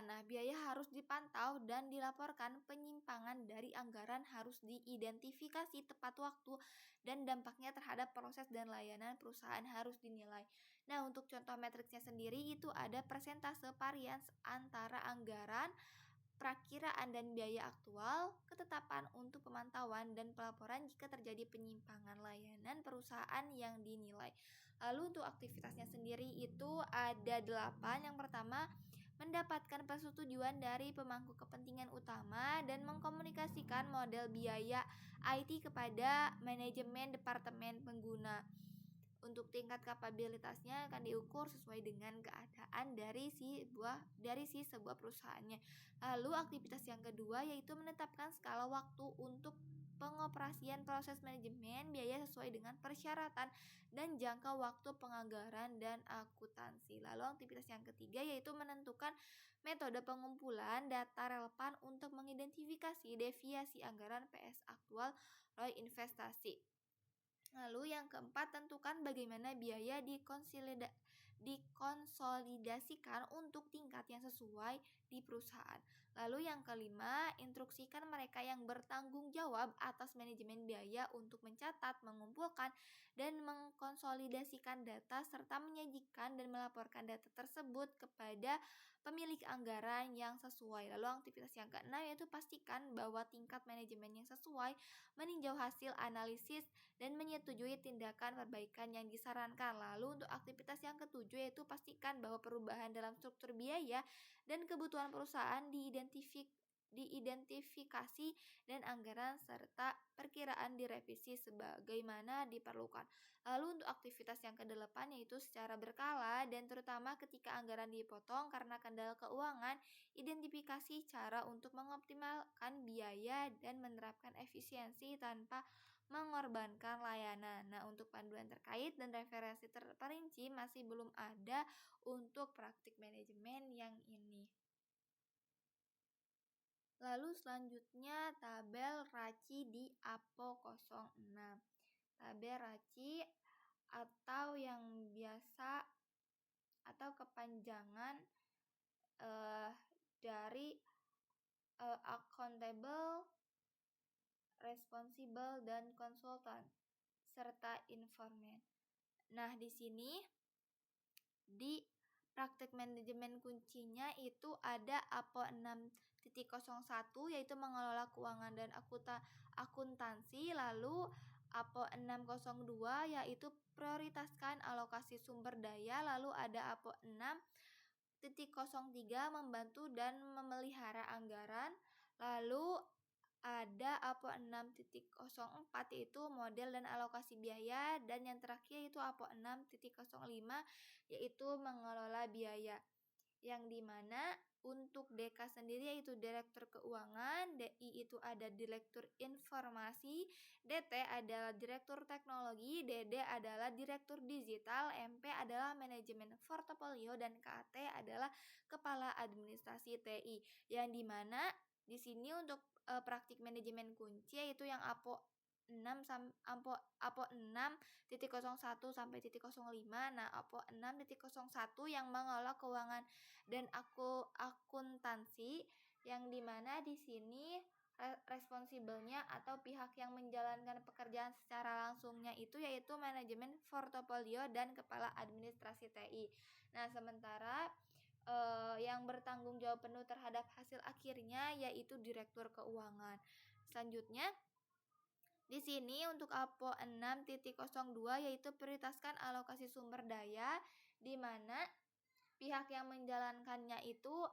Nah, biaya harus dipantau dan dilaporkan. Penyimpangan dari anggaran harus diidentifikasi tepat waktu dan dampaknya terhadap proses dan layanan perusahaan harus dinilai. Nah, untuk contoh matriksnya sendiri itu ada persentase varians antara anggaran, perakiraan dan biaya aktual, ketetapan untuk pemantauan dan pelaporan jika terjadi penyimpangan layanan perusahaan yang dinilai. Lalu untuk aktivitasnya sendiri itu ada 8. Yang pertama, mendapatkan persetujuan dari pemangku kepentingan utama dan mengkomunikasikan model biaya IT kepada manajemen departemen pengguna. Untuk tingkat kapabilitasnya akan diukur sesuai dengan keadaan dari sebuah perusahaannya. Lalu aktivitas yang kedua yaitu menetapkan skala waktu untuk pengoperasian proses manajemen biaya sesuai dengan persyaratan dan jangka waktu penganggaran dan akuntansi. Lalu aktivitas yang ketiga yaitu menentukan metode pengumpulan data relevan untuk mengidentifikasi deviasi anggaran PS aktual ROI investasi. Lalu yang keempat, tentukan bagaimana biaya dikonsolidasikan untuk tingkat yang sesuai di perusahaan. Lalu yang kelima, instruksikan mereka yang bertanggung jawab atas manajemen biaya untuk mencatat, mengumpulkan, dan mengkonsolidasikan data serta menyajikan dan melaporkan data tersebut kepada pemilik anggaran yang sesuai. Lalu aktivitas yang keenam yaitu pastikan bahwa tingkat manajemen yang sesuai, meninjau hasil analisis, dan menyetujui tindakan perbaikan yang disarankan. Lalu untuk aktivitas yang ketujuh yaitu pastikan bahwa perubahan dalam struktur biaya dan kebutuhan perusahaan diidentifikasi dan anggaran serta perkiraan direvisi sebagaimana diperlukan. Lalu untuk aktivitas yang kedelapan yaitu secara berkala dan terutama ketika anggaran dipotong karena kendala keuangan, identifikasi cara untuk mengoptimalkan biaya dan menerapkan efisiensi tanpa mengorbankan layanan. Nah, untuk panduan terkait dan referensi terperinci masih belum ada untuk praktik manajemen yang ini. Lalu selanjutnya tabel RACI di APO 06. Tabel RACI atau yang biasa atau kepanjangan dari accountable, responsible, dan konsultan serta informan. Nah, di sini di praktek manajemen kuncinya itu ada APO 6.01 yaitu mengelola keuangan dan akuntansi. Lalu APO 602 yaitu prioritaskan alokasi sumber daya. Lalu ada APO 6.03 membantu dan memelihara anggaran. Lalu ada APO 6.04 yaitu model dan alokasi biaya, dan yang terakhir itu APO 6.05 yaitu mengelola biaya, yang dimana untuk DK sendiri yaitu Direktur Keuangan, DI itu ada Direktur Informasi, DT adalah Direktur Teknologi, DD adalah Direktur Digital, MP adalah Manajemen Portofolio, dan KT adalah Kepala Administrasi TI. Yang dimana di sini untuk praktik manajemen kunci yaitu yang APO APO 6.01 sampai titik 05. Nah, APO 6.01 yang mengelola keuangan dan akuntansi, yang dimana di sini responsibelnya atau pihak yang menjalankan pekerjaan secara langsungnya itu yaitu manajemen portofolio dan kepala administrasi TI. Nah, sementara yang bertanggung jawab penuh terhadap hasil akhirnya yaitu direktur keuangan. Selanjutnya di sini untuk APO 6.02 yaitu prioritaskan alokasi sumber daya, di mana pihak yang menjalankannya itu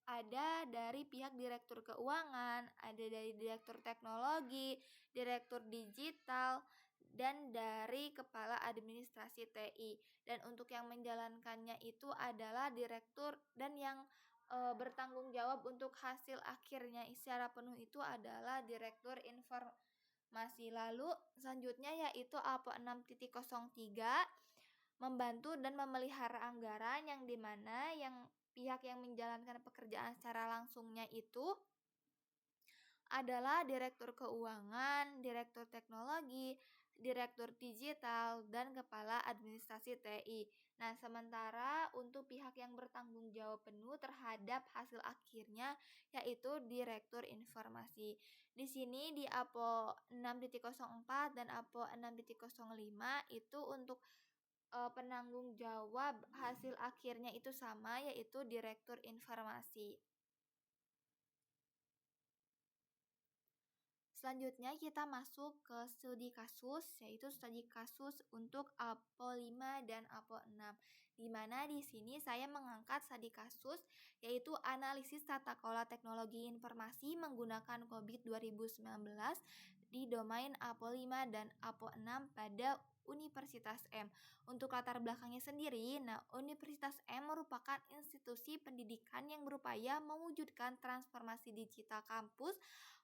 ada dari pihak direktur keuangan, ada dari direktur teknologi, direktur digital, dan dari kepala administrasi TI. Dan untuk yang menjalankannya itu adalah direktur, dan yang bertanggung jawab untuk hasil akhirnya secara penuh itu adalah direktur informasi. Lalu selanjutnya yaitu APO 6.03 membantu dan memelihara anggaran, yang dimana yang pihak yang menjalankan pekerjaan secara langsungnya itu adalah direktur keuangan, direktur teknologi, direktur digital, dan kepala administrasi TI. Nah, sementara untuk pihak yang bertanggung jawab penuh terhadap hasil akhirnya yaitu direktur informasi. Di sini di APO 6.04 dan APO 6.05 itu untuk penanggung jawab hasil akhirnya itu sama, yaitu direktur informasi. Selanjutnya kita masuk ke studi kasus, yaitu studi kasus untuk APO 5 dan APO 6. Di mana di sini saya mengangkat studi kasus yaitu analisis tata kelola teknologi informasi menggunakan COVID 2019 di domain APO 5 dan APO 6 pada Universitas M. Untuk latar belakangnya sendiri, Universitas M merupakan institusi pendidikan yang berupaya mewujudkan transformasi digital kampus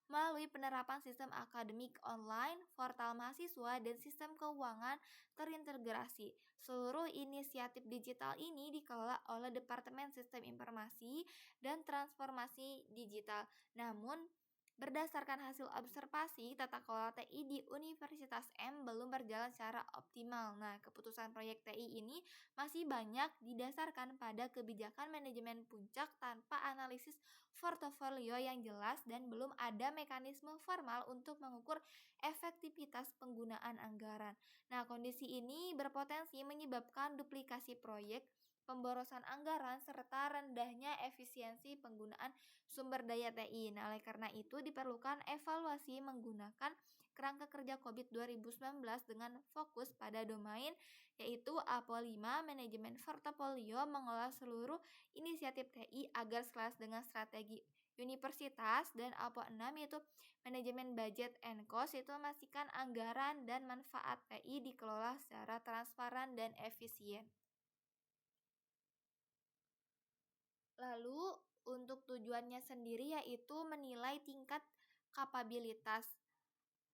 melalui penerapan sistem akademik online, portal mahasiswa, dan sistem keuangan terintegrasi. Seluruh inisiatif digital ini dikelola oleh Departemen Sistem Informasi dan Transformasi Digital. Namun, berdasarkan hasil observasi, tata kelola TI di Universitas M belum berjalan secara optimal. Nah, keputusan proyek TI ini masih banyak didasarkan pada kebijakan manajemen puncak tanpa analisis portofolio yang jelas, dan belum ada mekanisme formal untuk mengukur efektivitas penggunaan anggaran. Nah, kondisi ini berpotensi menyebabkan duplikasi proyek, pemborosan anggaran, serta rendahnya efisiensi penggunaan sumber daya TI. Nah, oleh karena itu diperlukan evaluasi menggunakan kerangka kerja COVID 2019 dengan fokus pada domain yaitu APO 5 manajemen portofolio mengolah seluruh inisiatif TI agar selaras dengan strategi universitas, dan APO 6 yaitu manajemen budget and cost itu memastikan anggaran dan manfaat TI dikelola secara transparan dan efisien. Lalu untuk tujuannya sendiri yaitu menilai tingkat kapabilitas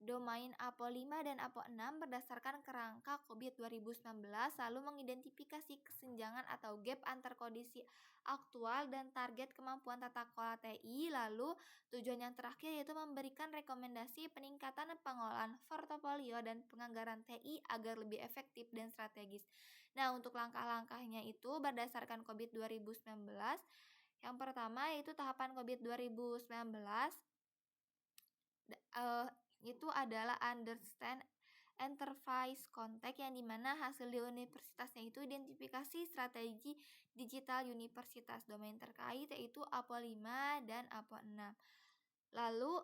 domain APO 5 dan APO 6 berdasarkan kerangka COVID 2019, lalu mengidentifikasi kesenjangan atau gap antar kondisi aktual dan target kemampuan tata kelola TI. Lalu tujuan yang terakhir yaitu memberikan rekomendasi peningkatan pengelolaan portofolio dan penganggaran TI agar lebih efektif dan strategis. Nah, untuk langkah-langkahnya itu berdasarkan COVID 2019. Yang pertama yaitu tahapan COVID 2019 itu adalah understand enterprise context, yang dimana hasil di universitasnya itu identifikasi strategi digital universitas domain terkait yaitu APO 5 dan APO 6. Lalu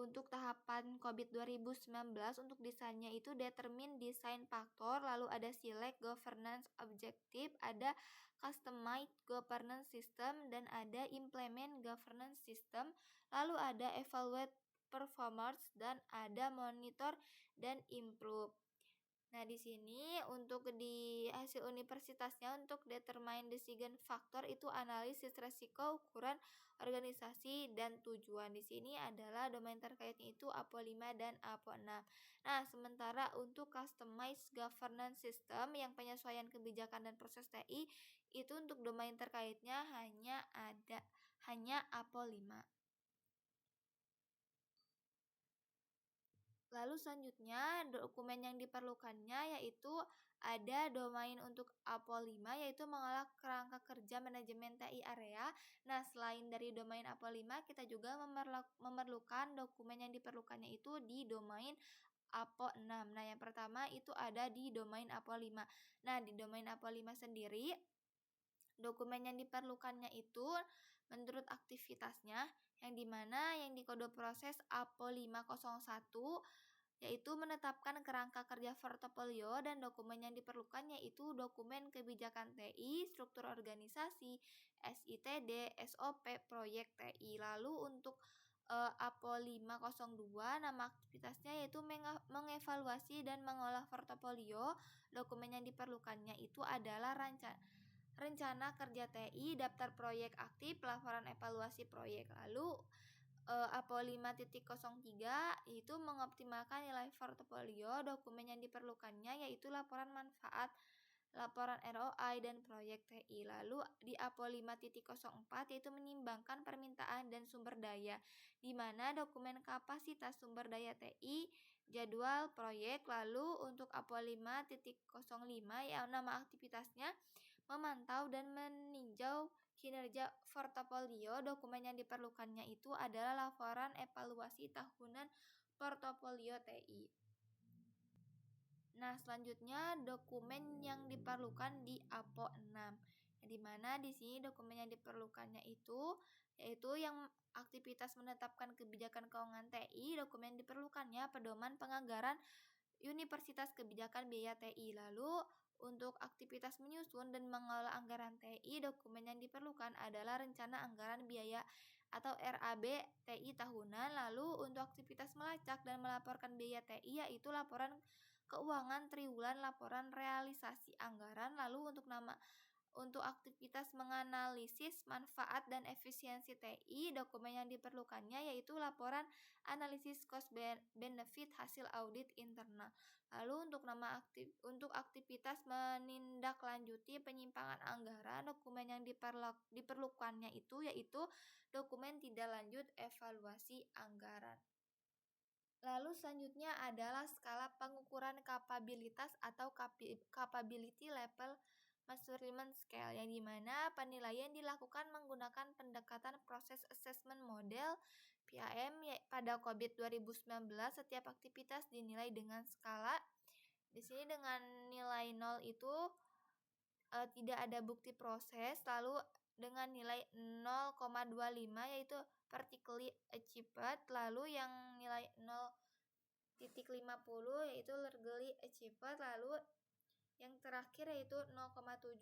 untuk tahapan COVID 2019 untuk desainnya itu determine design factor, lalu ada select governance objective, ada customize governance system, dan ada implement governance system, lalu ada evaluate performance, dan ada monitor dan improve. Nah, di sini untuk di hasil universitasnya untuk determine decision factor itu analisis resiko, ukuran organisasi, dan tujuan. Di sini adalah domain terkaitnya itu APO 5 dan APO 6. Nah, sementara untuk customize governance system yang penyesuaian kebijakan dan proses TI itu untuk domain terkaitnya hanya APO 5. Lalu selanjutnya dokumen yang diperlukannya yaitu ada domain untuk APO 5 yaitu mengolah kerangka kerja manajemen TI area. Nah, selain dari domain APO 5 kita juga memerlukan dokumen yang diperlukannya itu di domain APO 6. Nah, yang pertama itu ada di domain APO 5. Nah, di domain APO 5 sendiri dokumen yang diperlukannya itu menurut aktivitasnya yang dimana yang di kode proses APO 501 yaitu menetapkan kerangka kerja portofolio dan dokumen yang diperlukan yaitu dokumen kebijakan TI, struktur organisasi, SITD, SOP, proyek TI. Lalu untuk APO 502 nama aktivitasnya yaitu mengevaluasi dan mengolah portofolio. Dokumen yang diperlukannya itu adalah rencana kerja TI, daftar proyek aktif, laporan evaluasi proyek. Lalu APO 5.03 itu mengoptimalkan nilai portofolio. Dokumen yang diperlukannya yaitu laporan manfaat, laporan ROI dan proyek TI. Lalu di APO 5.04 yaitu menyimbangkan permintaan dan sumber daya, di mana dokumen kapasitas sumber daya TI, jadwal proyek. Lalu untuk APO 5.05 yang nama aktivitasnya memantau dan meninjau kinerja portofolio. Dokumen yang diperlukannya itu adalah laporan evaluasi tahunan portofolio TI. Nah, selanjutnya dokumen yang diperlukan di APO 6. Di mana di sini dokumen yang diperlukannya itu yaitu yang aktivitas menetapkan kebijakan keuangan TI. Dokumen diperlukannya pedoman penganggaran Universitas Kebijakan Biaya TI. Lalu untuk aktivitas menyusun dan mengelola anggaran TI, dokumen yang diperlukan adalah rencana anggaran biaya atau RAB TI tahunan. Lalu untuk aktivitas melacak dan melaporkan biaya TI yaitu laporan keuangan triwulan, laporan realisasi anggaran. Lalu untuk aktivitas menganalisis manfaat dan efisiensi TI, dokumen yang diperlukannya yaitu laporan analisis cost benefit hasil audit internal. Lalu untuk aktivitas menindaklanjuti penyimpangan anggaran, dokumen yang diperlukannya itu yaitu dokumen tidak lanjut evaluasi anggaran. Lalu selanjutnya adalah skala pengukuran kapabilitas atau capability level measurement scale, yang dimana penilaian dilakukan menggunakan pendekatan proses assessment model PAM pada COVID 2019. Setiap aktivitas dinilai dengan skala. Di sini dengan nilai 0 itu tidak ada bukti proses. Lalu dengan nilai 0,25 yaitu vertically achieved. Lalu yang nilai 0,50 yaitu legally achieved. Lalu yang terakhir yaitu 0,75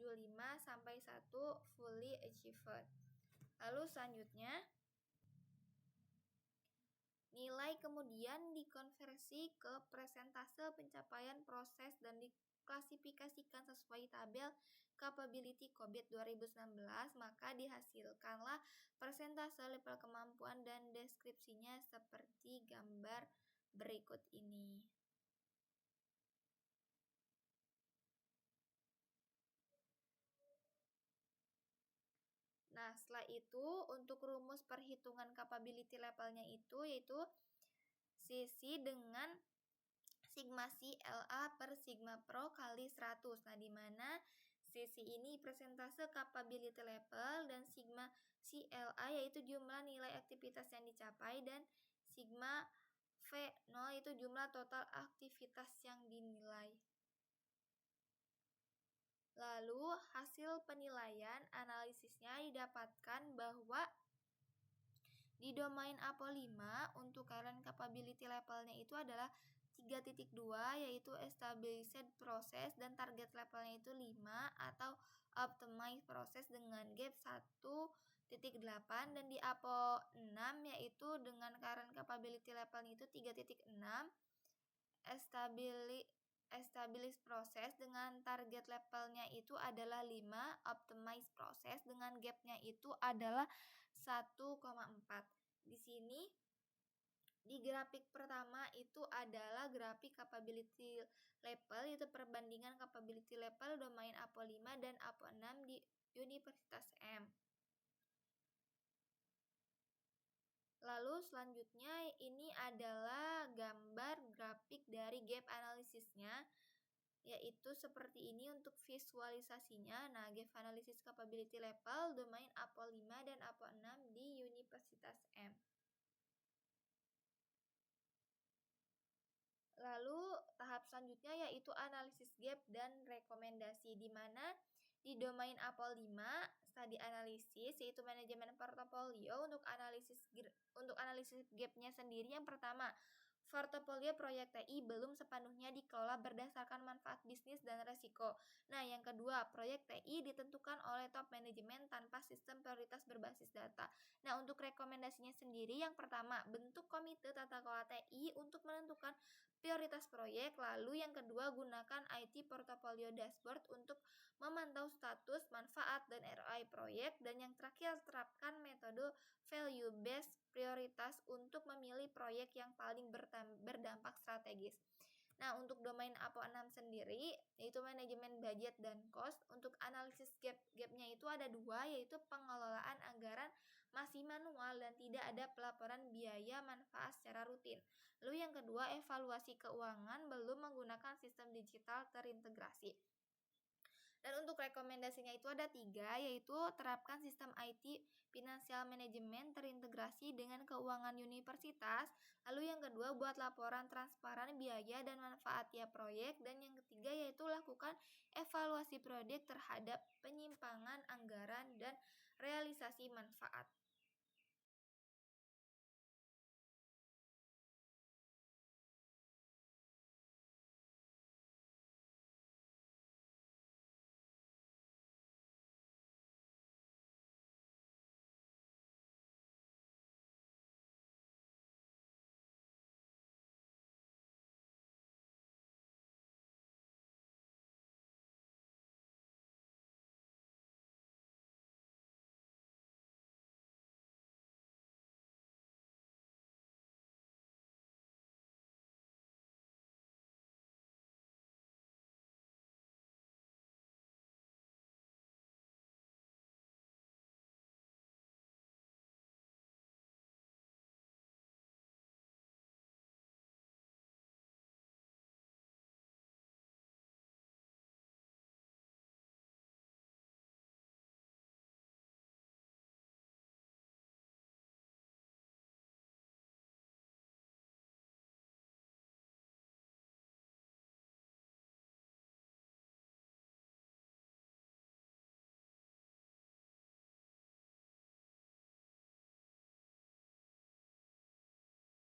sampai 1 fully achieved. Lalu selanjutnya nilai kemudian dikonversi ke persentase pencapaian proses dan diklasifikasikan sesuai tabel capability COVID 2019, maka dihasilkanlah persentase level kemampuan dan deskripsinya seperti gambar berikut ini. Nah, setelah itu untuk rumus perhitungan capability levelnya itu yaitu sisi dengan sigma CLA per sigma pro kali 100. Nah, di mana sisi ini persentase capability level dan sigma CLA yaitu jumlah nilai aktivitas yang dicapai dan sigma V0 itu jumlah total aktivitas yang dinilai. Lalu hasil penilaian analisisnya didapatkan bahwa di domain APO 5 untuk current capability levelnya itu adalah 3.2 yaitu established process dan target levelnya itu 5 atau optimized process dengan gap 1.8, dan di APO 6 yaitu dengan current capability levelnya itu 3.6 established process dengan target levelnya itu adalah 5, optimized process dengan gapnya itu adalah 1,4. Di sini di grafik pertama itu adalah grafik capability level, yaitu perbandingan capability level domain APO 5 dan APO 6 di Universitas M. Lalu selanjutnya ini adalah gambar grafik dari gap analisisnya, yaitu seperti ini untuk visualisasinya. Nah, gap analysis capability level domain APO 5 dan APO 6 di Universitas M. Lalu tahap selanjutnya yaitu analisis gap dan rekomendasi, di mana di domain APOL 5 studi analisis yaitu manajemen portofolio. Untuk analisis gapnya sendiri, yang pertama, portofolio proyek TI belum sepenuhnya dikelola berdasarkan manfaat bisnis dan resiko. Nah, yang kedua, proyek TI ditentukan oleh top manajemen tanpa sistem prioritas berbasis data. Nah, untuk rekomendasinya sendiri, yang pertama, bentuk komite tata kelola TI untuk menentukan prioritas proyek. Lalu yang kedua, gunakan IT Portfolio Dashboard untuk memantau status, manfaat, dan ROI proyek. Dan yang terakhir, terapkan metode value based prioritas untuk memilih proyek yang paling berdampak strategis. Nah, untuk domain APO 6 sendiri, yaitu manajemen budget dan cost. Untuk analisis gapnya itu ada dua, yaitu pengelolaan anggaran masih manual dan tidak ada pelaporan biaya manfaat secara rutin. Lalu yang kedua, evaluasi keuangan belum menggunakan sistem digital terintegrasi. Dan untuk rekomendasinya itu ada tiga, yaitu terapkan sistem IT Financial Management terintegrasi dengan keuangan universitas. Lalu yang kedua, buat laporan transparan biaya dan manfaat tiap proyek. Dan yang ketiga yaitu lakukan evaluasi proyek terhadap penyimpangan anggaran dan realisasi manfaat.